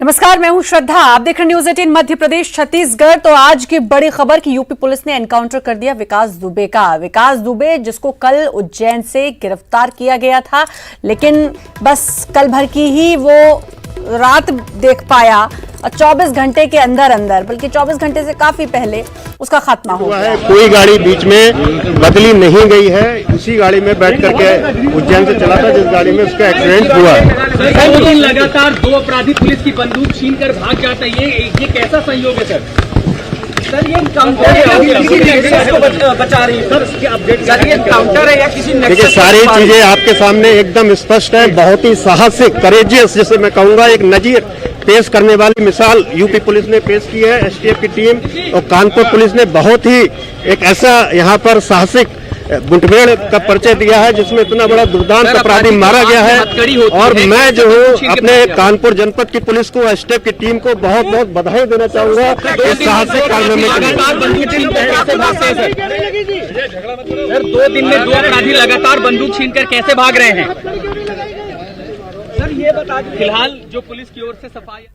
नमस्कार, मैं हूं श्रद्धा। आप देख रहे हैं न्यूज़ 18 मध्य प्रदेश छत्तीसगढ़। तो आज की बड़ी खबर कि यूपी पुलिस ने एनकाउंटर कर दिया विकास दुबे का। विकास दुबे जिसको कल उज्जैन से गिरफ्तार किया गया था, लेकिन बस कल भर की ही वो रात देख पाया और 24 घंटे के अंदर अंदर, बल्कि 24 घंटे से काफी पहले उसका खात्मा हो गया। कोई गाड़ी बीच में बदली नहीं गई है, उसी गाड़ी में बैठ करके उज्जैन से चला था जिस गाड़ी में उसका एक्सीडेंट हुआ है। लगातार दो अपराधी पुलिस की बंदूक छीनकर भाग जाता है, ये कैसा संयोग है सर? ये काउंटर बचा रही है सर, ये काउंटर है या किसी? देखिए, सारी चीजें आपके सामने एकदम स्पष्ट है। बहुत ही साहसिक, करेजियस, जैसे मैं कहूँगा, एक नजीर पेश करने वाली मिसाल यूपी पुलिस ने पेश की है। एसटीएफ की टीम और कानपुर पुलिस ने बहुत ही एक ऐसा यहाँ पर साहसिक मुठभेड़ का परिचय दिया है जिसमें इतना बड़ा दुर्दांत अपराधी मारा गया है। और मैं जो हूँ अपने कानपुर जनपद की पुलिस को, एसटीएफ की टीम को बहुत बहुत बधाई देना चाहूंगा इस साहसिक कारनामे के लिए। सर, 2 दिन में 2 अपराधी लगातार बंदूक छीनकर कैसे भाग रहे हैं सर? ये बता दें फिलहाल जो पुलिस की ओर से सफाई।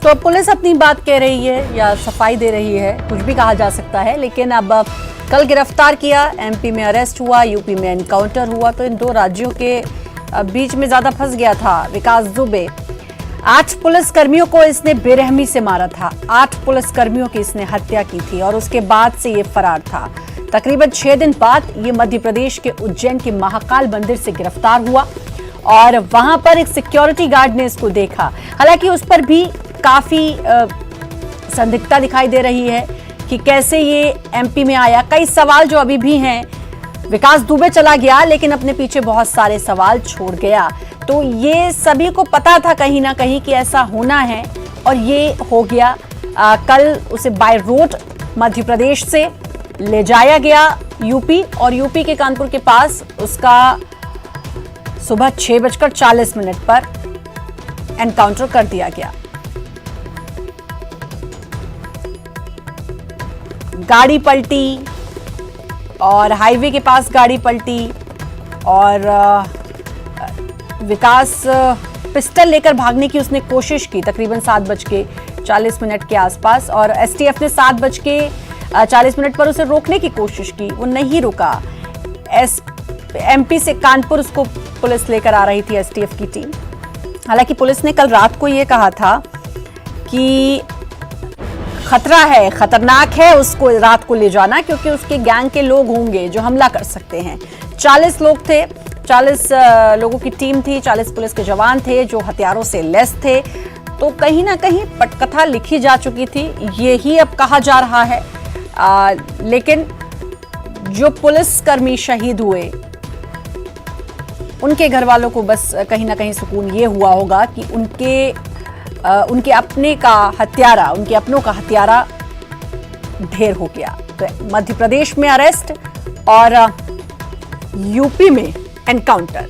तो पुलिस अपनी बात कह रही है या सफाई दे रही है, कुछ भी कहा जा सकता है। लेकिन अब कल गिरफ्तार किया, एमपी में अरेस्ट हुआ, यूपी में एनकाउंटर हुआ, तो इन दो राज्यों के बीच में ज्यादा फंस गया था विकास दुबे। 8 पुलिसकर्मियों को इसने बेरहमी से मारा था, 8 पुलिसकर्मियों की इसने हत्या की थी और उसके बाद से ये फरार था। तकरीबन 6 दिन बाद ये मध्य प्रदेश के उज्जैन के महाकाल मंदिर से गिरफ्तार हुआ और वहां पर एक सिक्योरिटी गार्ड ने इसको देखा। हालांकि उस पर भी काफी संदिग्धता दिखाई दे रही है कि कैसे ये एमपी में आया। कई सवाल जो अभी भी हैं। विकास दुबे चला गया लेकिन अपने पीछे बहुत सारे सवाल छोड़ गया। तो ये सभी को पता था कहीं ना कहीं कि ऐसा होना है और ये हो गया। कल उसे बाय रोड मध्य प्रदेश से ले जाया गया यूपी, और यूपी के कानपुर के पास उसका सुबह 6:40 पर एनकाउंटर कर दिया गया। गाड़ी पलटी और हाईवे के पास गाड़ी पलटी और विकास पिस्टल लेकर भागने की उसने कोशिश की तकरीबन 7:40 के आसपास, और एसटीएफ ने 7:40 पर उसे रोकने की कोशिश की, वो नहीं रुका। एमपी से कानपुर उसको पुलिस लेकर आ रही थी, एसटीएफ की टीम। हालांकि पुलिस ने कल रात को ये कहा था कि खतरा है, खतरनाक है उसको रात को ले जाना, क्योंकि उसके गैंग के लोग होंगे जो हमला कर सकते हैं। 40 लोग थे, 40 लोगों की टीम थी, 40 पुलिस के जवान थे जो हथियारों से लैस थे। तो कहीं ना कहीं पटकथा लिखी जा चुकी थी, यही अब कहा जा रहा है। लेकिन जो पुलिसकर्मी शहीद हुए उनके घर वालों को बस कहीं ना कहीं सुकून ये हुआ होगा कि उनके अपने का हत्यारा, उनके अपनों का हत्यारा ढेर हो गया। तो मध्य प्रदेश में अरेस्ट और यूपी में एनकाउंटर।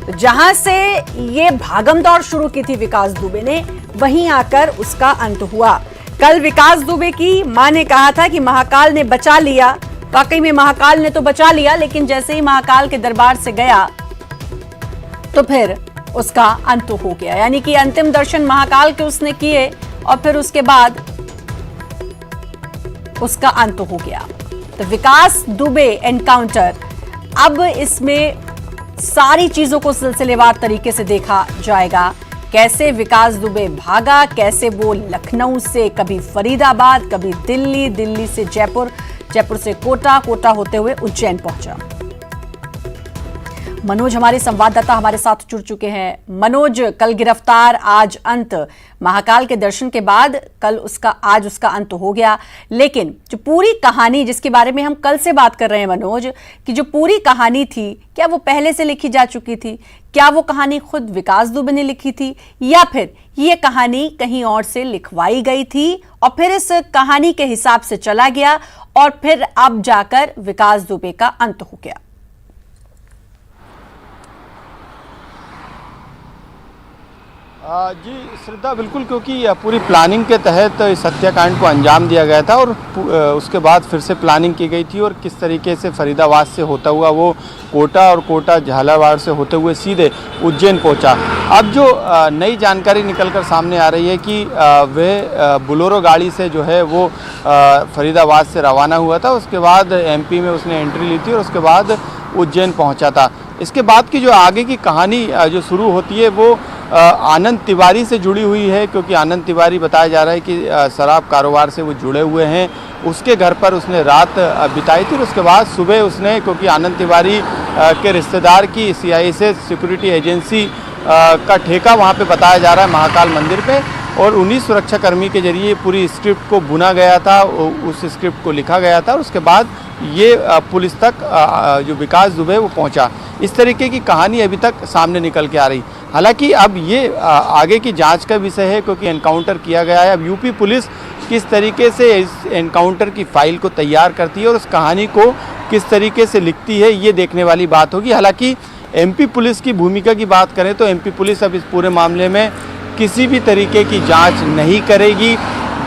तो जहां से ये भागम दौड़ शुरू की थी विकास दुबे ने, वहीं आकर उसका अंत हुआ। कल विकास दुबे की मां ने कहा था कि महाकाल ने बचा लिया। वाकई में महाकाल ने तो बचा लिया, लेकिन जैसे ही महाकाल के दरबार से गया तो फिर उसका अंत हो गया। यानी कि अंतिम दर्शन महाकाल के उसने किए और फिर उसके बाद उसका अंत हो गया। तो विकास दुबे एनकाउंटर, अब इसमें सारी चीजों को सिलसिलेवार तरीके से देखा जाएगा। कैसे विकास दुबे भागा, कैसे वो लखनऊ से कभी फरीदाबाद, कभी दिल्ली, दिल्ली से जयपुर, जयपुर से कोटा, कोटा होते हुए उज्जैन पहुंचा। मनोज हमारे संवाददाता हमारे साथ जुड़ चुके हैं। मनोज, कल गिरफ्तार, आज अंत। महाकाल के दर्शन के बाद आज उसका अंत हो गया, लेकिन जो पूरी कहानी जिसके बारे में हम कल से बात कर रहे हैं मनोज, कि जो पूरी कहानी थी, क्या वो पहले से लिखी जा चुकी थी? क्या वो कहानी खुद विकास दुबे ने लिखी थी, या फिर ये कहानी कहीं और से लिखवाई गई थी और फिर इस कहानी के हिसाब से चला गया और फिर अब जाकर विकास दुबे का अंत हो गया? जी श्रद्धा, बिल्कुल, क्योंकि पूरी प्लानिंग के तहत इस हत्याकांड को अंजाम दिया गया था और उसके बाद फिर से प्लानिंग की गई थी और किस तरीके से फरीदाबाद से होता हुआ वो कोटा और कोटा झालावाड़ से होते हुए सीधे उज्जैन पहुंचा। अब जो नई जानकारी निकलकर सामने आ रही है कि वह बोलेरो गाड़ी से जो है वो फरीदाबाद से रवाना हुआ था, उसके बाद एमपी में उसने एंट्री ली थी और उसके बाद उज्जैन पहुँचा था। इसके बाद की जो आगे की कहानी जो शुरू होती है वो आनंद तिवारी से जुड़ी हुई है, क्योंकि आनंद तिवारी बताया जा रहा है कि शराब कारोबार से वो जुड़े हुए हैं। उसके घर पर उसने रात बिताई थी और उसके बाद सुबह उसने, क्योंकि आनंद तिवारी के रिश्तेदार की CIA सिक्योरिटी एजेंसी का ठेका वहाँ पे बताया जा रहा है महाकाल मंदिर पे, और उन्हीं सुरक्षाकर्मी के जरिए पूरी स्क्रिप्ट को बुना गया था, उस स्क्रिप्ट को लिखा गया था और उसके बाद ये पुलिस तक जो विकास दुबे वो पहुंचा। इस तरीके की कहानी अभी तक सामने निकल के आ रही। हालांकि अब ये आगे की जांच का विषय है, क्योंकि एनकाउंटर किया गया है। अब यूपी पुलिस किस तरीके से इस एनकाउंटर की फाइल को तैयार करती है और उस कहानी को किस तरीके से लिखती है, ये देखने वाली बात होगी। हालांकि MP पुलिस की भूमिका की बात करें तो MP पुलिस अब इस पूरे मामले में किसी भी तरीके की जांच नहीं करेगी।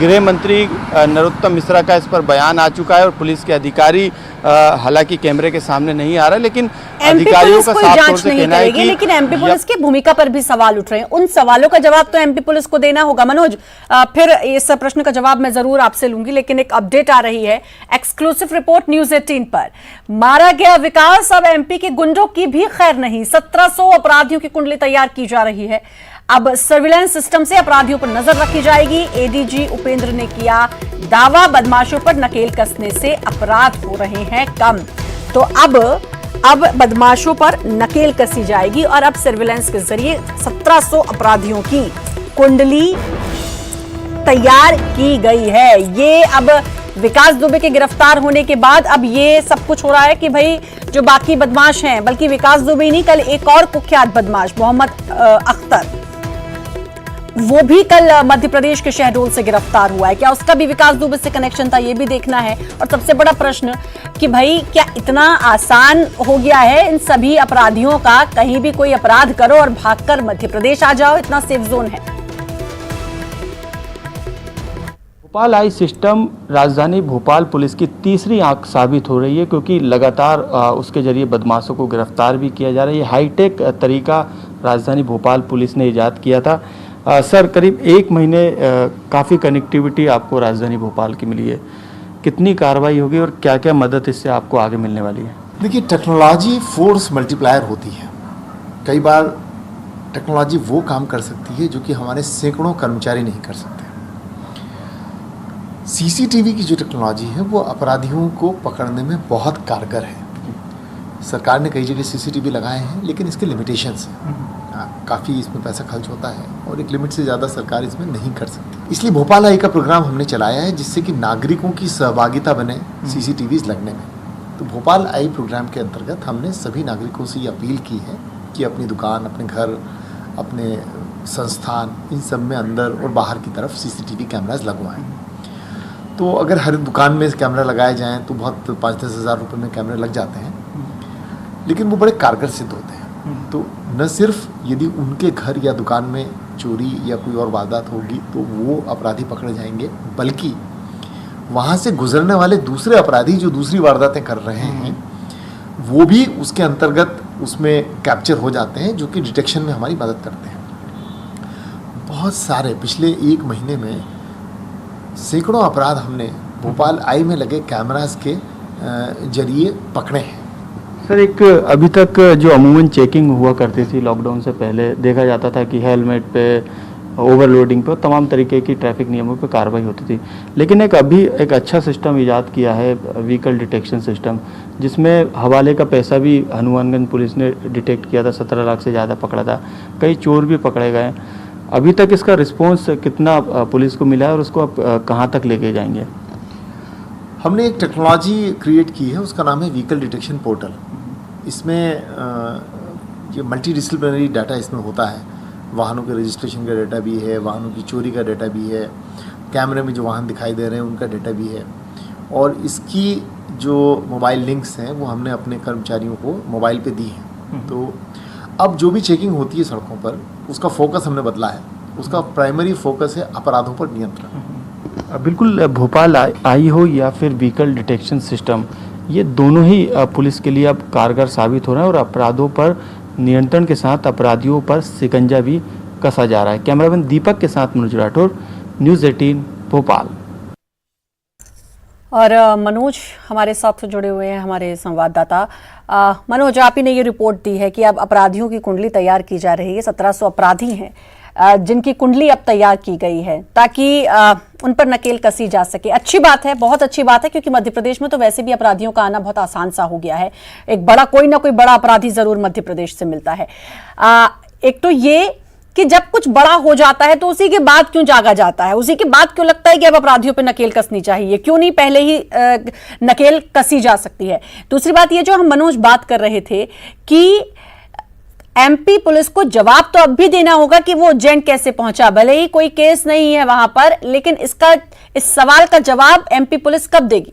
गृह मंत्री नरोत्तम मिश्रा का इस पर बयान आ चुका है और पुलिस के अधिकारी हालांकि कैमरे के सामने नहीं आ रहा, लेकिन अधिकारियों का साफ तौर से कहना है कि लेकिन MP पुलिस की भूमिका पर भी सवाल उठ रहे हैं। उन सवालों का जवाब तो MP पुलिस को देना होगा। मनोज, फिर इस प्रश्न का जवाब मैं जरूर आपसे लूंगी, लेकिन एक अपडेट आ रही है, एक्सक्लूसिव रिपोर्ट न्यूज 18 पर। मारा गया विकास, अब MP के गुंडों की भी खैर नहीं। 1700 अपराधियों की कुंडली तैयार की जा रही है। अब सर्विलांस सिस्टम से अपराधियों पर नजर रखी जाएगी। ADG उपेंद्र ने किया दावा, बदमाशों पर नकेल कसने से अपराध हो रहे हैं कम। तो अब बदमाशों पर नकेल कसी जाएगी और अब सर्विलांस के जरिए 1700 अपराधियों की कुंडली तैयार की गई है। ये अब विकास दुबे के गिरफ्तार होने के बाद अब ये सब कुछ हो रहा है कि भाई जो बाकी बदमाश हैं, बल्कि विकास दुबे नहीं, कल एक और कुख्यात बदमाश मोहम्मद अख्तर, वो भी कल मध्य प्रदेश के शहडोल से गिरफ्तार हुआ है। क्या उसका भी विकास दुबे से कनेक्शन था, ये भी देखना है। और सबसे बड़ा प्रश्न कि भाई क्या इतना आसान हो गया है इन सभी अपराधियों का, कहीं भी कोई अपराध करो और भागकर मध्य प्रदेश आ जाओ, इतना सेफ जोन है? भोपाल आई सिस्टम राजधानी भोपाल पुलिस की तीसरी आंख साबित हो रही है, क्योंकि लगातार उसके जरिए बदमाशों को गिरफ्तार भी किया जा रहा है। ये हाईटेक तरीका राजधानी भोपाल पुलिस ने इजाद किया था। सर, करीब 1 महीने काफ़ी कनेक्टिविटी आपको राजधानी भोपाल की मिली है, कितनी कार्रवाई होगी और क्या क्या मदद इससे आपको आगे मिलने वाली है? देखिए, टेक्नोलॉजी फोर्स मल्टीप्लायर होती है। कई बार टेक्नोलॉजी वो काम कर सकती है जो कि हमारे सैकड़ों कर्मचारी नहीं कर सकते। CCTV की जो टेक्नोलॉजी है वो अपराधियों को पकड़ने में बहुत कारगर है। सरकार ने कई जगह CCTV लगाए हैं, लेकिन इसके लिमिटेशंस हैं। काफ़ी इसमें पैसा खर्च होता है और एक लिमिट से ज़्यादा सरकार इसमें नहीं कर सकती। इसलिए भोपाल आई का प्रोग्राम हमने चलाया है, जिससे कि नागरिकों की सहभागिता बने CCTVs लगने में। तो भोपाल आई प्रोग्राम के अंतर्गत हमने सभी नागरिकों से ये अपील की है कि अपनी दुकान, अपने घर, अपने संस्थान, इन सब में अंदर और बाहर की तरफ CCTV कैमराज लगवाएं। तो अगर हर दुकान में कैमरा लगाए जाएं तो बहुत 5-10 हज़ार रुपये में कैमरे लग जाते हैं, लेकिन वो बड़े कारगर सिद्ध होते हैं। तो न सिर्फ यदि उनके घर या दुकान में चोरी या कोई और वारदात होगी तो वो अपराधी पकड़े जाएंगे, बल्कि वहाँ से गुजरने वाले दूसरे अपराधी जो दूसरी वारदातें कर रहे हैं वो भी उसके अंतर्गत उसमें कैप्चर हो जाते हैं, जो कि डिटेक्शन में हमारी मदद करते हैं। बहुत सारे पिछले 1 महीने में सैकड़ों अपराध हमने भोपाल आई में लगे कैमरास के जरिए पकड़े हैं। सर, एक अभी तक जो अमूमन चेकिंग हुआ करती थी लॉकडाउन से पहले, देखा जाता था कि हेलमेट पे, ओवरलोडिंग पे, तमाम तरीके की ट्रैफिक नियमों पे कार्रवाई होती थी। लेकिन एक अच्छा सिस्टम इजाद किया है, व्हीकल डिटेक्शन सिस्टम, जिसमें हवाले का पैसा भी हनुमानगंज पुलिस ने डिटेक्ट किया था, 17 लाख से ज़्यादा पकड़ा था। कई चोर भी पकड़े गए। अभी तक इसका रिस्पॉन्स कितना पुलिस को मिला है और उसको आप कहाँ तक लेके जाएंगे? हमने एक टेक्नोलॉजी क्रिएट की है, उसका नाम है व्हीकल डिटेक्शन पोर्टल। इसमें ये मल्टी डिसिप्लिनरी डाटा इसमें होता है। वाहनों के रजिस्ट्रेशन का डाटा भी है, वाहनों की चोरी का डाटा भी है, कैमरे में जो वाहन दिखाई दे रहे हैं उनका डाटा भी है, और इसकी जो मोबाइल लिंक्स हैं वो हमने अपने कर्मचारियों को मोबाइल पे दी हैं। तो अब जो भी चेकिंग होती है सड़कों पर, उसका फोकस हमने बदला है। उसका प्राइमरी फोकस है अपराधों पर नियंत्रण। बिल्कुल, भोपाल आई हो या फिर व्हीकल डिटेक्शन सिस्टम, ये दोनों ही पुलिस के लिए अब कारगर साबित हो रहे हैं और अपराधों पर नियंत्रण के साथ अपराधियों पर शिकंजा भी कसा जा रहा है। कैमरामैन दीपक के साथ मनोज राठौर, न्यूज़ 18 भोपाल। और मनोज हमारे साथ जुड़े हुए हैं, हमारे संवाददाता। मनोज, आप ही ने ये रिपोर्ट दी है कि अब अपराधियों की कुंडली तैयार की जा रही है। 1700 अपराधी हैं जिनकी कुंडली अब तैयार की गई है ताकि उन पर नकेल कसी जा सके। अच्छी बात है, बहुत अच्छी बात है, क्योंकि मध्य प्रदेश में तो वैसे भी अपराधियों का आना बहुत आसान सा हो गया है। एक बड़ा कोई ना कोई बड़ा अपराधी जरूर मध्य प्रदेश से मिलता है। एक तो ये कि जब कुछ बड़ा हो जाता है तो उसी के बाद क्यों जागा जाता है, उसी के बाद क्यों लगता है कि अब अपराधियों पे नकेल कसनी चाहिए, क्यों नहीं पहले ही नकेल कसी जा सकती है। दूसरी बात ये जो हम मनोज बात कर रहे थे कि एमपी पुलिस को जवाब तो अब भी देना होगा कि वो उज्जैन कैसे पहुंचा, भले ही कोई केस नहीं है वहां पर, लेकिन इस सवाल का जवाब एमपी पुलिस कब देगी?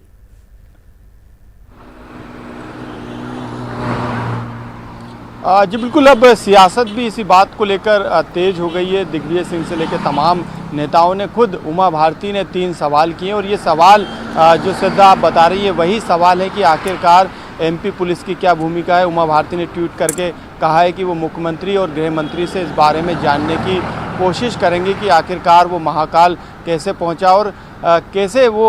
जी बिल्कुल, अब सियासत भी इसी बात को लेकर तेज हो गई है। दिग्विजय सिंह से लेकर तमाम नेताओं ने, खुद उमा भारती ने 3 सवाल किए और ये सवाल जो श्रद्धा आप बता रही है वही सवाल है कि आखिरकार एमपी पुलिस की क्या भूमिका है। उमा भारती ने ट्वीट करके कहा है कि वो मुख्यमंत्री और गृह मंत्री से इस बारे में जानने की कोशिश करेंगे कि आखिरकार वो महाकाल कैसे पहुंचा और कैसे वो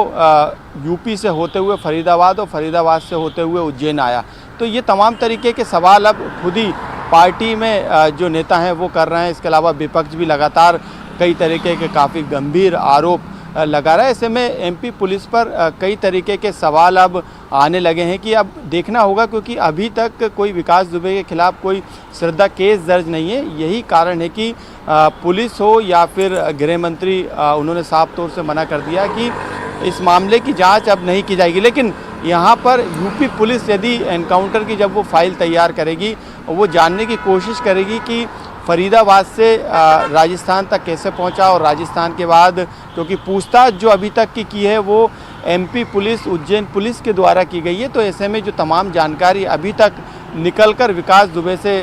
यूपी से होते हुए फरीदाबाद और फरीदाबाद से होते हुए उज्जैन आया। तो ये तमाम तरीके के सवाल अब खुद ही पार्टी में जो नेता हैं वो कर रहे हैं। इसके अलावा विपक्ष भी लगातार कई तरीके के काफ़ी गंभीर आरोप लगा रहा है। ऐसे में एमपी पुलिस पर कई तरीके के सवाल अब आने लगे हैं कि अब देखना होगा, क्योंकि अभी तक कोई विकास दुबे के खिलाफ कोई श्रद्धा केस दर्ज नहीं है। यही कारण है कि पुलिस हो या फिर गृह मंत्री, उन्होंने साफ तौर से मना कर दिया कि इस मामले की जांच अब नहीं की जाएगी। लेकिन यहाँ पर यूपी पुलिस यदि एनकाउंटर की जब वो फाइल तैयार करेगी, वो जानने की कोशिश करेगी कि फरीदाबाद से राजस्थान तक कैसे पहुंचा और राजस्थान के बाद, क्योंकि पूछताछ जो अभी तक की है वो एमपी पुलिस, उज्जैन पुलिस के द्वारा की गई है। तो ऐसे में जो तमाम जानकारी अभी तक निकलकर विकास दुबे से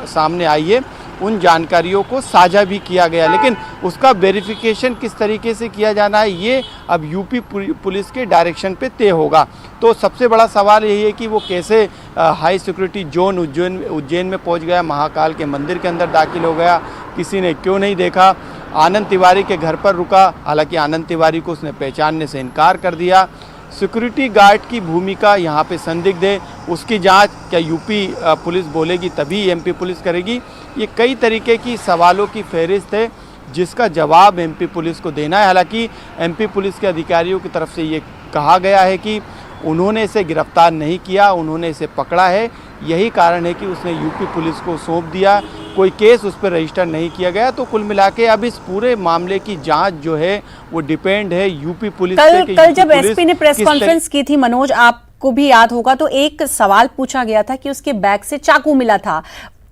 सामने आई है, उन जानकारियों को साझा भी किया गया, लेकिन उसका वेरिफिकेशन किस तरीके से किया जाना है ये अब यूपी पुलिस के डायरेक्शन पे तय होगा। तो सबसे बड़ा सवाल यही है कि वो कैसे हाई सिक्योरिटी जोन उज्जैन में पहुंच गया, महाकाल के मंदिर के अंदर दाखिल हो गया, किसी ने क्यों नहीं देखा, आनंद तिवारी के घर पर रुका, हालांकि आनंद तिवारी को उसने पहचानने से इनकार कर दिया। सिक्योरिटी गार्ड की भूमिका यहाँ पे संदिग्ध है, उसकी जांच क्या यूपी पुलिस बोलेगी तभी एमपी पुलिस करेगी। ये कई तरीके की सवालों की फहरिस्त है जिसका जवाब एमपी पुलिस को देना है। हालांकि एमपी पुलिस के अधिकारियों की तरफ से ये कहा गया है कि उन्होंने इसे गिरफ्तार नहीं किया, उन्होंने इसे पकड़ा है, यही कारण है कि उसने यूपी पुलिस को सौंप दिया, कोई केस उस पर रजिस्टर नहीं किया गया। तो कुल मिला के अब इस पूरे मामले की जांच जो है वो डिपेंड है यूपी पुलिस पे। कल जब एसपी ने प्रेस कॉन्फ्रेंस की थी मनोज, आपको भी याद होगा, तो एक सवाल पूछा गया था कि उसके बैग से चाकू मिला था,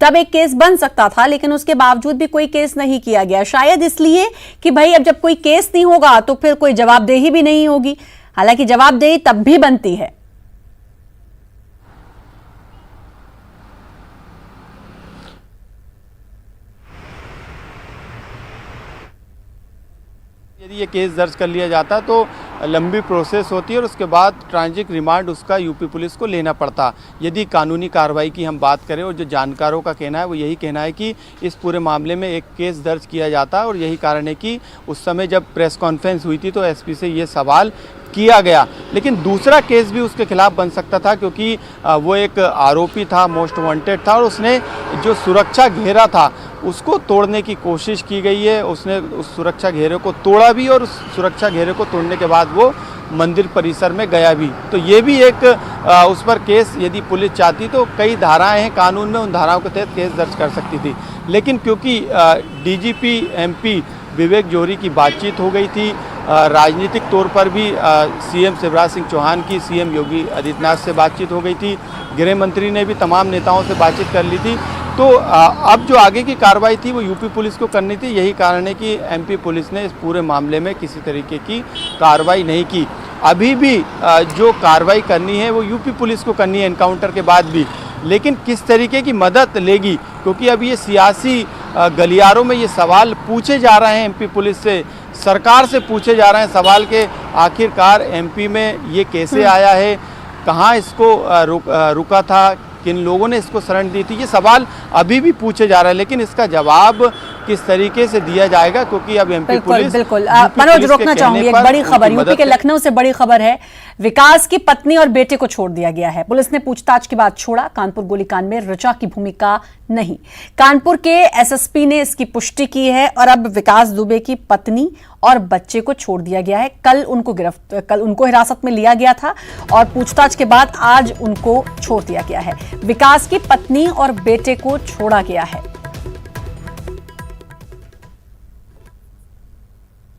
तब एक केस बन सकता था, लेकिन उसके बावजूद भी कोई केस नहीं किया गया, शायद इसलिए कि भाई अब जब कोई केस नहीं होगा तो फिर कोई जवाबदेही भी नहीं होगी। हालांकि जवाबदेही तब भी बनती है। यदि ये केस दर्ज कर लिया जाता तो लंबी प्रोसेस होती है और उसके बाद ट्रांजिट रिमांड उसका यूपी पुलिस को लेना पड़ता। यदि कानूनी कार्रवाई की हम बात करें और जो जानकारों का कहना है वो यही कहना है कि इस पूरे मामले में एक केस दर्ज किया जाता और यही कारण है कि उस समय जब प्रेस कॉन्फ्रेंस हुई थी तो एसपी से ये सवाल किया गया। लेकिन दूसरा केस भी उसके खिलाफ बन सकता था क्योंकि वो एक आरोपी था, मोस्ट वांटेड था और उसने जो सुरक्षा घेरा था उसको तोड़ने की कोशिश की गई है। उसने उस सुरक्षा घेरे को तोड़ा भी और उस सुरक्षा घेरे को तोड़ने के बाद वो मंदिर परिसर में गया भी। तो ये भी एक उस पर केस यदि पुलिस चाहती तो कई धाराएं हैं कानून में, उन धाराओं के तहत केस दर्ज कर सकती थी। लेकिन क्योंकि डीजीपी एमपी विवेक जौहरी की बातचीत हो गई थी, राजनीतिक तौर पर भी सीएम शिवराज सिंह चौहान की सीएम योगी आदित्यनाथ से बातचीत हो गई थी, गृह मंत्री ने भी तमाम नेताओं से बातचीत कर ली थी, तो अब जो आगे की कार्रवाई थी वो यूपी पुलिस को करनी थी। यही कारण है कि एमपी पुलिस ने इस पूरे मामले में किसी तरीके की कार्रवाई नहीं की। अभी भी जो कार्रवाई करनी है वो यूपी पुलिस को करनी है एनकाउंटर के बाद भी, लेकिन किस तरीके की मदद लेगी, क्योंकि अब ये सियासी गलियारों में ये सवाल पूछे जा रहे हैं एमपी पुलिस से, सरकार से पूछे जा रहे हैं सवाल के आखिरकार एमपी में ये कैसे आया है, कहाँ इसको रुका था, किन लोगों ने इसको शरण दी थी, ये सवाल अभी भी पूछे जा रहा है। लेकिन इसका जवाब किस तरीके से दिया जाएगा, क्योंकि अब एमपी पुलिस बिल्कुल मनोज रोकना चाहूंगी, एक बड़ी खबर यूपी के लखनऊ से बड़ी खबर है। विकास की पत्नी और बेटे को छोड़ दिया गया है, पुलिस ने पूछताछ के बाद छोड़ा। कानपुर गोलीकांड में ऋचा की भूमिका नहीं, कानपुर के एसएसपी ने इसकी पुष्टि की है और अब विकास दुबे की पत्नी और बच्चे को छोड़ दिया गया है। कल उनको हिरासत में लिया गया था और पूछताछ के बाद आज उनको छोड़ दिया गया है। विकास की पत्नी और बेटे को छोड़ा गया है।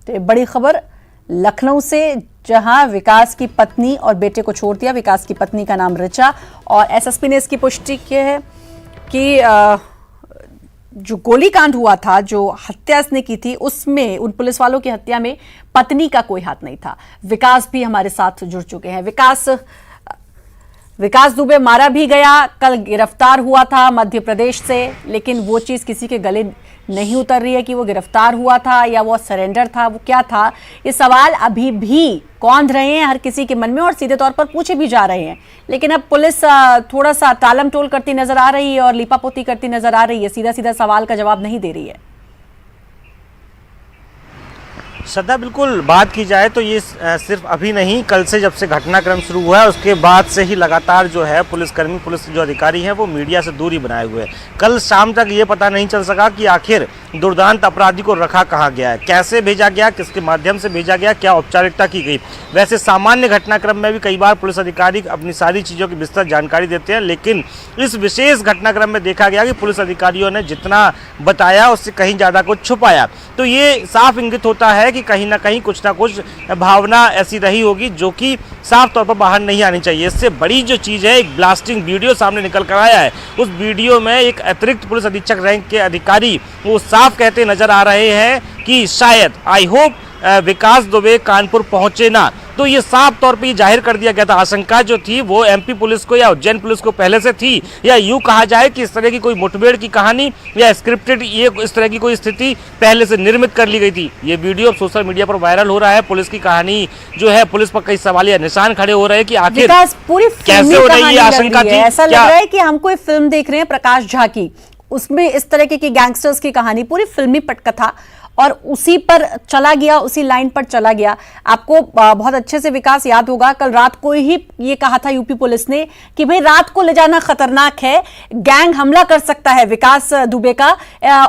तो बड़ी खबर लखनऊ से, जहां विकास की पत्नी और बेटे को छोड़ दिया। विकास की पत्नी का नाम ऋचा और एसएसपी ने इसकी पुष्टि की है कि जो गोलीकांड हुआ था, जो हत्या इसने की थी, उसमें उन पुलिस वालों की हत्या में पत्नी का कोई हाथ नहीं था। विकास भी हमारे साथ जुड़ चुके हैं। विकास दुबे मारा भी गया, कल गिरफ्तार हुआ था मध्य प्रदेश से, लेकिन वो चीज किसी के गले नहीं उतर रही है कि वो गिरफ्तार हुआ था या वो सरेंडर था, वो क्या था। ये सवाल अभी भी कौंध रहे हैं हर किसी के मन में और सीधे तौर पर पूछे भी जा रहे हैं। लेकिन अब पुलिस थोड़ा सा टालम टोल करती नजर आ रही है और लीपापोती करती नजर आ रही है, सीधा सीधा सवाल का जवाब नहीं दे रही है। श्रद्धा, बिल्कुल बात की जाए तो ये सिर्फ अभी नहीं, कल से जब से घटनाक्रम शुरू हुआ है उसके बाद से ही लगातार जो है पुलिसकर्मी, पुलिस जो अधिकारी हैं वो मीडिया से दूरी बनाए हुए हैं। कल शाम तक ये पता नहीं चल सका कि आखिर दुर्दांत अपराधी को रखा कहाँ गया है, कैसे भेजा गया, किसके माध्यम से भेजा गया, क्या औपचारिकता की गई। वैसे सामान्य घटनाक्रम में भी कई बार पुलिस अधिकारी अपनी सारी चीज़ों की विस्तृत जानकारी देते हैं, लेकिन इस विशेष घटनाक्रम में देखा गया कि पुलिस अधिकारियों ने जितना बताया उससे कहीं ज़्यादा कुछ छुपाया। तो ये साफ इंगित होता है कि कहीं ना कहीं कुछ ना कुछ भावना ऐसी रही होगी जो कि साफ तौर पर बाहर नहीं आनी चाहिए। इससे बड़ी जो चीज़ है, एक ब्लास्टिंग वीडियो सामने निकल कर आया है। उस वीडियो में एक अतिरिक्त पुलिस अधीक्षक रैंक के अधिकारी वो साफ कहते नजर आ रहे हैं कि शायद आई होप विकास दुबे कानपुर पहुंचे ना। तो ये साफ तौर पे ये जाहिर कर दिया गया था। आशंका जो थी वो एमपी पुलिस को या उज्जैन पुलिस को पहले से थी, या यूं कहा जाए कि इस तरह की कोई मुठभेड़ की कहानी या स्क्रिप्टेड ये इस तरह की कोई स्थिति पहले से निर्मित कर ली गई थी। ये वीडियो सोशल मीडिया पर वायरल हो रहा है। पुलिस की कहानी जो है, पुलिस पर कई सवालिया निशान खड़े हो रहे हैं कि आखिर पूरी कैसे हो रही है। आशंका थी, ऐसा लग रहा है कि हम कोई फिल्म देख रहे हैं प्रकाश झा की, उसमें इस तरह की गैंगस्टर्स की कहानी, पूरी फिल्मी पटकथा, और उसी पर चला गया, उसी लाइन पर चला गया। आपको बहुत अच्छे से विकास याद होगा, कल रात को ही ये कहा था यूपी पुलिस ने कि भाई रात को ले जाना खतरनाक है, गैंग हमला कर सकता है विकास दुबे का,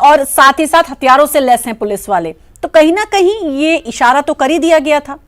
और साथ ही साथ हथियारों से लैस हैं पुलिस वाले। तो कहीं ना कहीं ये इशारा तो कर ही दिया गया था।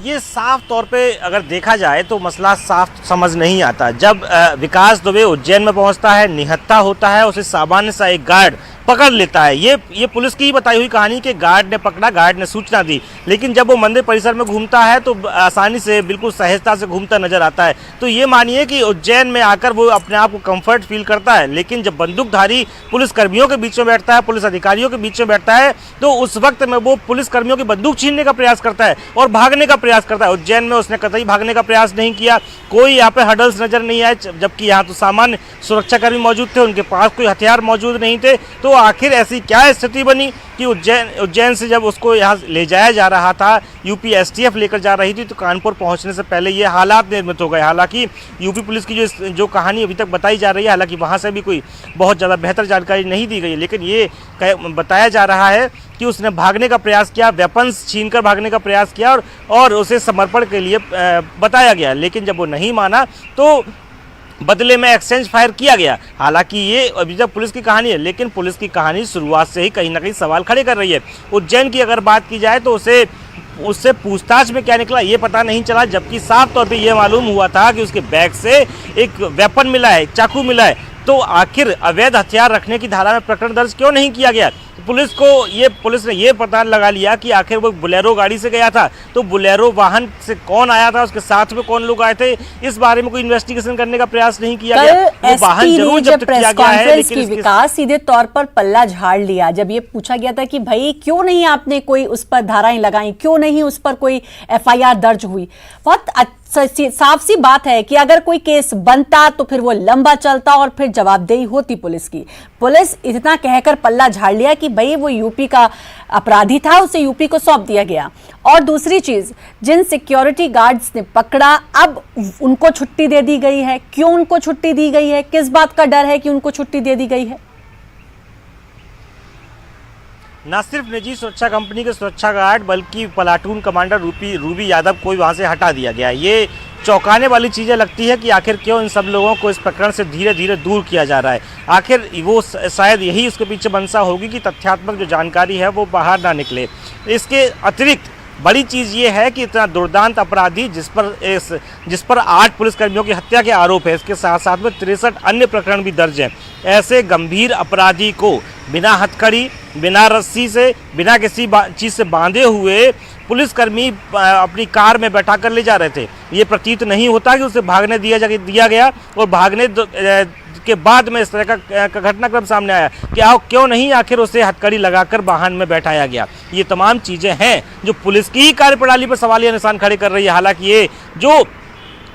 ये साफ तौर पे अगर देखा जाए तो मसला साफ समझ नहीं आता। जब विकास दुबे उज्जैन में पहुंचता है, निहत्था होता है, उसे सामान्य सा एक गार्ड पकड़ लेता है। ये पुलिस की ही बताई हुई कहानी कि गार्ड ने पकड़ा, गार्ड ने सूचना दी। लेकिन जब वो मंदिर परिसर में घूमता है तो आसानी से, बिल्कुल सहजता से घूमता नजर आता है। तो ये मानिए कि उज्जैन में आकर वो अपने आप को कंफर्ट फील करता है। लेकिन जब बंदूकधारी पुलिस कर्मियों के बीच में बैठता है, पुलिस अधिकारियों के बीच में बैठता है, तो उस वक्त में वो पुलिस कर्मियों की बंदूक छीनने का प्रयास करता है और भागने का प्रयास करता है। उज्जैन में उसने कतई भागने का प्रयास नहीं किया, कोई यहाँ पे हडल्स नजर नहीं आए, जबकि यहाँ तो सामान्य सुरक्षाकर्मी मौजूद थे, उनके पास कोई हथियार मौजूद नहीं थे। तो आखिर ऐसी क्या स्थिति बनी कि उज्जैन से जब उसको यहाँ ले जाया जा रहा था, यूपी एसटीएफ लेकर जा रही थी, तो कानपुर पहुँचने से पहले ये हालात निर्मित हो गए। हालांकि यूपी पुलिस की जो कहानी अभी तक बताई जा रही है, हालांकि वहाँ से भी कोई बहुत ज़्यादा बेहतर जानकारी नहीं दी गई है, लेकिन ये बताया जा रहा है कि उसने भागने का प्रयास किया, वेपन्स छीनकर भागने का प्रयास किया और उसे समर्पण के लिए बताया गया। लेकिन जब वो नहीं माना तो बदले में एक्सचेंज फायर किया गया। हालांकि ये अभी तक पुलिस की कहानी है, लेकिन पुलिस की कहानी शुरुआत से ही कहीं ना कहीं सवाल खड़े कर रही है। उज्जैन की अगर बात की जाए तो उससे पूछताछ में क्या निकला ये पता नहीं चला, जबकि साफ तौर पे ये मालूम हुआ था कि उसके बैग से एक वेपन मिला है, चाकू मिला है। तो आखिर अवैध हथियार रखने की धारा में प्रकरण दर्ज क्यों नहीं किया गया? पुलिस ने ये पता लगा लिया कि आखिर वो बुलेरो गाड़ी से गया था, तो बुलेरो वाहन से कौन आया था, उसके साथ में कौन लोग आए थे, इस बारे में कोई इन्वेस्टिगेशन करने का प्रयास नहीं किया गया। वो वाहन जरूर जब्त किया गया है, लेकिन विकास सीधे तौर पर पल्ला झाड़ लिया। जब ये पूछा गया था कि भाई क्यों नहीं आपने कोई उस पर धाराएं लगाई, क्यों नहीं उस पर कोई एफआईआर दर्ज हुई, बहुत साफ सी बात है कि अगर कोई केस बनता तो फिर वो लंबा चलता और फिर जवाबदेही होती पुलिस की। पुलिस इतना कहकर पल्ला झाड़ लिया कि भाई वो यूपी का अपराधी था, उसे यूपी को सौंप दिया गया। और दूसरी चीज, जिन सिक्योरिटी गार्ड्स ने पकड़ा, अब उनको छुट्टी दे दी गई है। क्यों उनको छुट्टी दी गई है? किस बात का डर है कि उनको छुट्टी दे दी गई है? न सिर्फ निजी सुरक्षा कंपनी के सुरक्षा गार्ड बल्कि प्लाटून कमांडर रूबी यादव को वहां से हटा दिया गया। ये चौंकाने वाली चीज़ें लगती है कि आखिर क्यों इन सब लोगों को इस प्रकरण से धीरे धीरे दूर किया जा रहा है। आखिर वो शायद यही उसके पीछे मंशा होगी कि तथ्यात्मक जो जानकारी है वो बाहर ना निकले। इसके अतिरिक्त बड़ी चीज़ ये है कि इतना दुर्दांत अपराधी जिस पर 8 पुलिसकर्मियों की हत्या के आरोप है, इसके साथ साथ में 63 अन्य प्रकरण भी दर्ज हैं। ऐसे गंभीर अपराधी को बिना हथकड़ी, बिना रस्सी से, बिना किसी चीज़ से बांधे हुए पुलिसकर्मी अपनी कार में बैठा कर ले जा रहे थे। ये प्रतीत नहीं होता कि उसे भागने दिया गया और भागने के बाद में इस तरह का घटनाक्रम सामने आया कि क्यों नहीं आखिर उसे हथकड़ी लगाकर वाहन में बैठाया गया। ये तमाम चीज़ें हैं जो पुलिस की ही कार्यप्रणाली पर सवालिया निशान खड़े कर रही है। हालांकि ये जो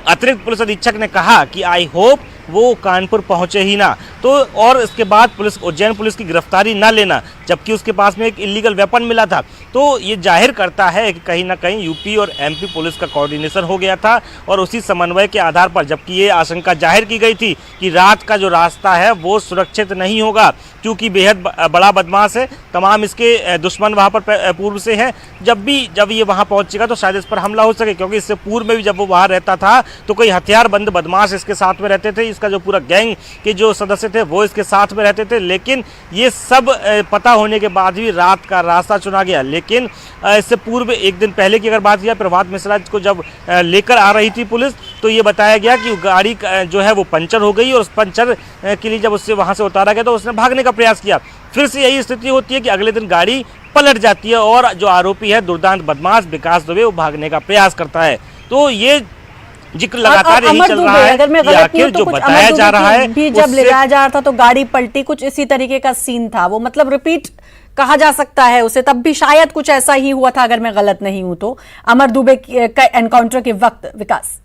अतिरिक्त पुलिस अधीक्षक ने कहा कि आई होप वो कानपुर पहुंचे ही ना, तो और इसके बाद उज्जैन पुलिस की गिरफ्तारी ना लेना, जबकि उसके पास में एक इलीगल वेपन मिला था, तो ये जाहिर करता है कि कहीं ना कहीं यूपी और एमपी पुलिस का कोऑर्डिनेशन हो गया था। और उसी समन्वय के आधार पर, जबकि ये आशंका जाहिर की गई थी कि रात का जो रास्ता है वो सुरक्षित नहीं होगा क्योंकि बेहद बड़ा बदमाश है, तमाम इसके दुश्मन वहाँ पर पूर्व से हैं। जब ये वहाँ पहुँचेगा तो शायद इस पर हमला हो सके, क्योंकि इससे पूर्व में भी जब वो वहाँ रहता था तो कोई हथियारबंद बदमाश इसके साथ में रहते थे। इसका जो पूरा गैंग के जो सदस्य थे वो इसके साथ में रहते थे। लेकिन ये सब पता होने के बाद भी रात का रास्ता चुना गया। लेकिन इससे पूर्व एक दिन पहले की अगर बात किया, प्रभात मिश्रा को जब लेकर आ रही थी पुलिस, तो ये बताया गया कि गाड़ी जो है वो पंचर हो गई और उस पंचर के लिए जब उससे वहाँ से उतारा गया तो उसने भागने का प्रयास किया। फिर से यही स्थिति होती है कि अगले दिन गाड़ी पलट जाती है और जो आरोपी है दुर्दांत बदमाश विकास दुबे वो भागने का प्रयास करता है। तो ये जिक्र लगातार यही चल रहा है। अगर मैं गलत नहीं हूं तो कुछ बताया जा रहा है भी जब ले जाया जा रहा था तो गाड़ी पलटी, कुछ इसी तरीके का सीन था वो, मतलब रिपीट कहा जा सकता है उसे। तब भी शायद कुछ ऐसा ही हुआ था अगर मैं गलत नहीं हूं तो, अमर दुबे का एनकाउंटर के वक्त। विकास,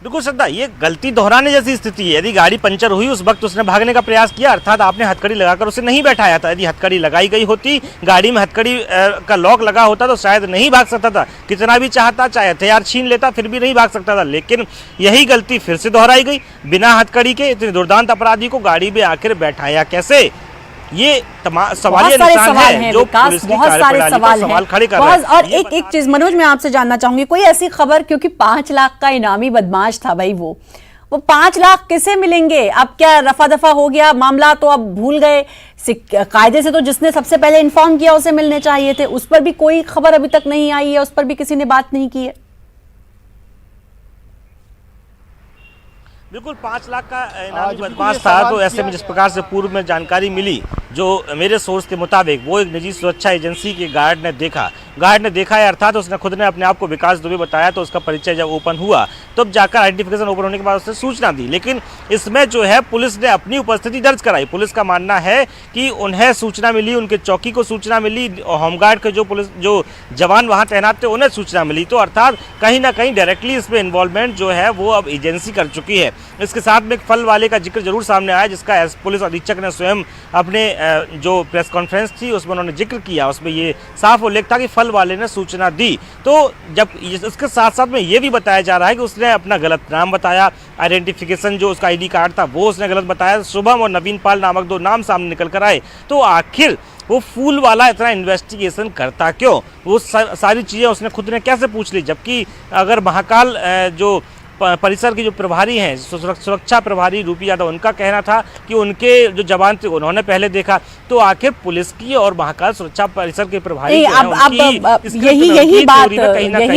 बिल्कुल श्रद्धा, ये गलती दोहराने जैसी स्थिति है। यदि गाड़ी पंचर हुई उस वक्त उसने भागने का प्रयास किया, अर्थात आपने हथकड़ी लगाकर उसे नहीं बैठाया था। यदि हथकड़ी लगाई गई होती, गाड़ी में हथकड़ी का लॉक लगा होता तो शायद नहीं भाग सकता था। कितना भी चाहता, चाहे हथियार छीन लेता, फिर भी नहीं भाग सकता था। लेकिन यही गलती फिर से दोहराई गई। बिना हथकड़ी के इतने दुर्दांत अपराधी को गाड़ी में आखिर बैठाया कैसे? ये सवालिया निशान है जो पुलिस की कार्यप्रणाली पर सवाल खड़े कर रहा है। और एक चीज मनोज मैं आपसे जानना चाहूंगी, कोई ऐसी खबर, क्योंकि 5 लाख का इनामी बदमाश था भाई, वो 5 लाख किसे मिलेंगे? अब क्या रफा दफा हो गया मामला, तो अब भूल गए? कायदे से तो जिसने सबसे पहले इन्फॉर्म किया उसे मिलने चाहिए थे। उस पर भी कोई खबर अभी तक नहीं आई है, उस पर भी किसी ने बात नहीं की है। बिल्कुल 5 लाख का इनामी बदमाश था। तो ऐसे में जिस प्रकार से पूर्व में जानकारी मिली, जो मेरे सोर्स के मुताबिक, वो एक निजी सुरक्षा एजेंसी के गार्ड ने देखा है, अर्थात उसने खुद ने अपने आप को विकास दुबे बताया। तो उसका परिचय जब ओपन हुआ तब जाकर आइडेंटिफिकेशन ओपन होने के बाद उसने सूचना दी। लेकिन इसमें जो है पुलिस ने अपनी उपस्थिति दर्ज कराई। पुलिस का मानना है कि उन्हें सूचना मिली, उनके चौकी को सूचना मिली, होमगार्ड के जो जवान वहाँ तैनात थे उन्हें सूचना मिली। तो अर्थात कहीं ना कहीं डायरेक्टली इसमें इन्वॉल्वमेंट जो है वो अब एजेंसी कर चुकी है। इसके साथ में एक फल वाले का जिक्र जरूर सामने आया, जिसका पुलिस अधीक्षक ने स्वयं अपने जो प्रेस कॉन्फ्रेंस थी उसमें उन्होंने जिक्र किया। उसमें ये साफ उल्लेख था कि फल वाले ने सूचना दी। तो जब इसके साथ साथ में ये भी बताया जा रहा है कि उसने अपना गलत नाम बताया, आइडेंटिफिकेशन जो उसका आईडी कार्ड था वो उसने गलत बताया। शुभम और नवीन पाल नामक 2 नाम सामने निकल कर आए। तो आखिर वो फूल वाला इतना इन्वेस्टिगेशन करता क्यों? वो सारी चीज़ें उसने खुद ने कैसे पूछ ली? जबकि अगर महाकाल जो परिसर के जो प्रभारी हैं, सुरक्षा प्रभारी रूपी यादव, उनका कहना था कि उनके जो जवान थे उन्होंने पहले देखा। तो आखिर पुलिस की और महाकाल सुरक्षा परिसर के प्रभारी यही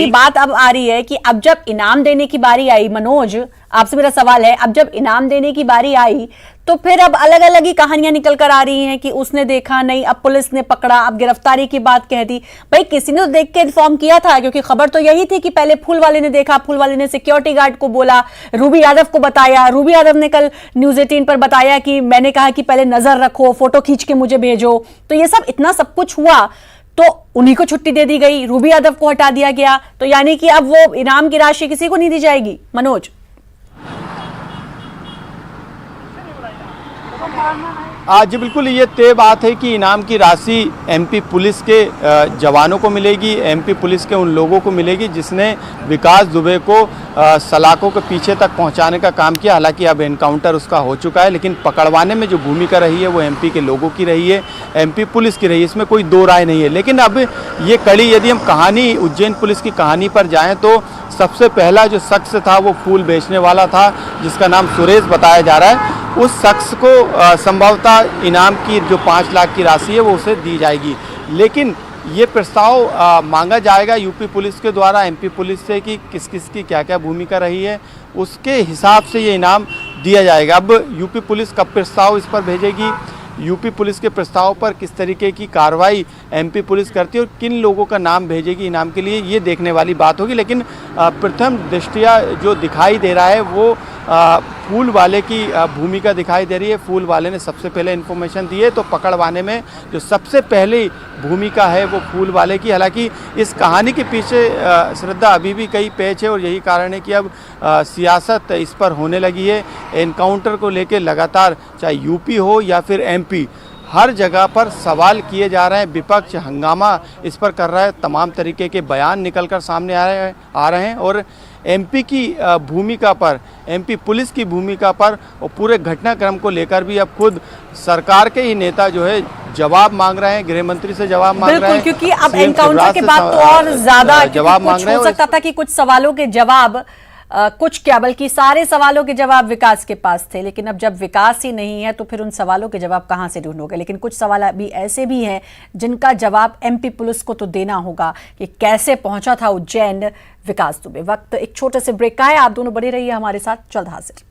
बात अब आ रही है कि अब जब इनाम देने की बारी आई, मनोज आपसे मेरा सवाल है, अब जब इनाम देने की बारी आई तो फिर अब अलग अलग ही कहानियां निकल कर आ रही हैं कि उसने देखा नहीं, अब पुलिस ने पकड़ा, अब गिरफ्तारी की बात कह दी। भाई किसी ने तो देख के इन्फॉर्म किया था, क्योंकि खबर तो यही थी कि पहले फूल वाले ने देखा, फूल वाले ने सिक्योरिटी गार्ड को बोला, रूबी यादव को बताया, रूबी यादव ने कल न्यूज़ 18 पर बताया कि मैंने कहा कि पहले नजर रखो, फोटो खींच के मुझे भेजो। तो ये सब इतना सब कुछ हुआ, तो उन्हीं को छुट्टी दे दी गई, रूबी यादव को हटा दिया गया, तो यानी कि अब वो इनाम की राशि किसी को नहीं दी जाएगी। मनोज, जी बिल्कुल, ये तय बात है कि इनाम की राशि एमपी पुलिस के जवानों को मिलेगी, एमपी पुलिस के उन लोगों को मिलेगी जिसने विकास दुबे को सलाखों के पीछे तक पहुंचाने का काम किया। हालांकि अब एनकाउंटर उसका हो चुका है, लेकिन पकड़वाने में जो भूमिका रही है वो एमपी के लोगों की रही है, एमपी पुलिस की रही है, इसमें कोई दो राय नहीं है। लेकिन अब ये कड़ी, यदि हम कहानी उज्जैन पुलिस की कहानी पर जाएँ तो सबसे पहला जो शख्स था वो फूल बेचने वाला था, जिसका नाम सुरेश बताया जा रहा है। उस शख्स को संभवतः इनाम की जो 5 लाख की राशि है वो उसे दी जाएगी। लेकिन ये प्रस्ताव मांगा जाएगा यूपी पुलिस के द्वारा एमपी पुलिस से कि किस किस की क्या क्या भूमिका रही है, उसके हिसाब से ये इनाम दिया जाएगा। अब यूपी पुलिस कब प्रस्ताव इस पर भेजेगी, यूपी पुलिस के प्रस्ताव पर किस तरीके की कार्रवाई एमपी पुलिस करती है और किन लोगों का नाम भेजेगी इनाम के लिए, ये देखने वाली बात होगी। लेकिन प्रथम दृष्टया जो दिखाई दे रहा है वो फूल वाले की भूमिका दिखाई दे रही है। फूल वाले ने सबसे पहले इन्फॉर्मेशन दी है, तो पकड़वाने में जो सबसे पहली भूमिका है वो फूल वाले की। हालांकि इस कहानी के पीछे श्रद्धा अभी भी कई पेच है और यही कारण है कि अब सियासत इस पर होने लगी है। एनकाउंटर को लेकर लगातार चाहे यूपी हो या फिर एमपी, हर जगह पर सवाल किए जा रहे हैं। विपक्ष हंगामा इस पर कर रहा है, तमाम तरीके के बयान निकलकर सामने आ रहे हैं और एमपी की भूमिका पर, एमपी पुलिस की भूमिका पर और पूरे घटनाक्रम को लेकर भी अब खुद सरकार के ही नेता जो है जवाब मांग रहे हैं, गृह मंत्री से जवाब मांग रहे हैं। क्योंकि अब एनकाउंटर के बाद तो और ज्यादा जवाब मांग रहे हैं। हो सकता था कि कुछ सवालों के जवाब कुछ क्या बल्कि सारे सवालों के जवाब विकास के पास थे, लेकिन अब जब विकास ही नहीं है तो फिर उन सवालों के जवाब कहां से ढूंढोगे। लेकिन कुछ सवाल अभी ऐसे भी हैं जिनका जवाब एमपी पुलिस को तो देना होगा कि कैसे पहुंचा था उज्जैन विकास दुबे। वक्त एक छोटे से ब्रेक का है, आप दोनों बने रहिए हमारे साथ, जल्द हाजिर।